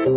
Muzda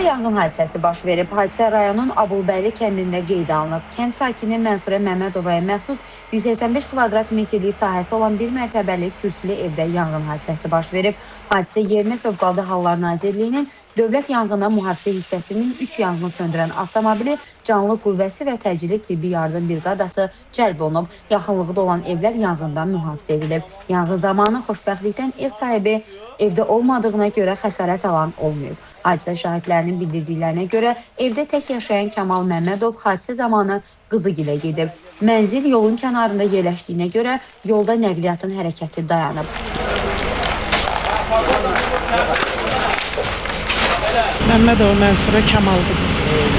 yanğın hadisəsi baş verib. Hadisə rayonun Abulbəyli kəndində qeydə alınıb. Kənd sakini Mənsurə Məmmədovaya məxsus 185 kvadrat metrlik sahəsi olan bir mərtəbəli kürsülü evdə yanğın hadisəsi baş verib. Hadisə yerinə Fövqəladə Hallar Nazirliyinin Dövlət Yanğına Mühafizə hissəsinin 3 yanğın söndürən avtomobili, canlı qüvvəsi və təcili tibbi yardım briqadası cəlb olunub. Yaxınlıqda olan evlər yanğından mühafizə edilib. Yanğın zamanı xoşbəxtlikdən ev sahibi evdə olmadığına görə xəsarət alan olmayıb. Hadisə şahidlərinin bildirdiklərinə görə evdə tək yaşayan Kamal Məmmədov hadisə zamanı qızı gilə gedib. Mənzil yolun kənarında yerləşdiyinə görə yolda nəqliyyatın hərəkəti dayanıb. Məmmədov Mənsurə Kamal qızı.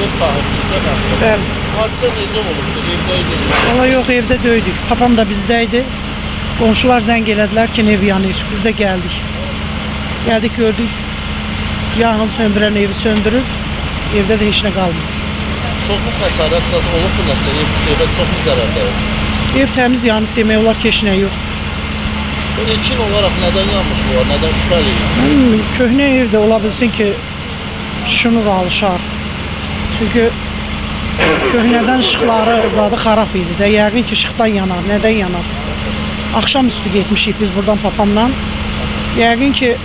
Ev sahibsizdə Mənsurə. Bəli. Hadisə necə olubdu? Evdəydiniz mi? Valla yox, evdə döydük. Papam da bizdəydi. Qonşular zəng elədilər ki, ev yanır. Biz də gəldik. Gəldik, gördük. Yanğın söndürən evi söndürür. Evdə də heç nə qalmır. Çoxlu xəsarət zad olub bu nəsə? Evə çoxlu zərər dəyib. Ev təmiz yanıb demək olar ki, heç nə yox. İlkin olaraq nədən yanmış var? Nədən şübhəli edirsiniz? Köhnə evdə ola bilsin ki, şunur alışar. Çünki köhnədən işıqları zadı xarab idi də. Yəqin ki, işıqdan yanar. Nədən yanar? Axşam üstü getmişik biz buradan papamla. Yəqin ki,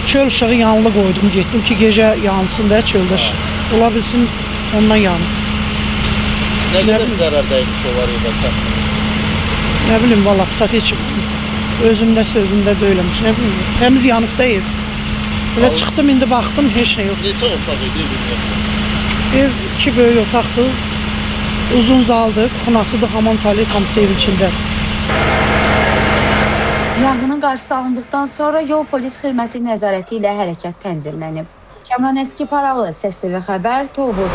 çöl ışığı yanılı qoydum, getdim ki, gecə yansın da çöldə ışıq. Ola bilsin, ondan yanır. Nə qədər zərər dəymiş olar evə təxminən? Nə bilim, valla pısat heç özümdə sözümdə deyilmiş, nə bilim. Təmiz yanıb da ev. Belə çıxdım, indi baxdım, heç nə yox. Neçə otaq idi ümumiyyətlə? Ev 2 böyük otaqdır, uzun zaldır, kuxunasıdır, hamam, tualet, hamısı evin içindədir. Yanğının qarşısı alındıqdan sonra yol polis xidməti nəzarəti ilə hərəkət tənzimlənib. Kəmran Əski Paralı, Səs TV Xəbər, Tovuz.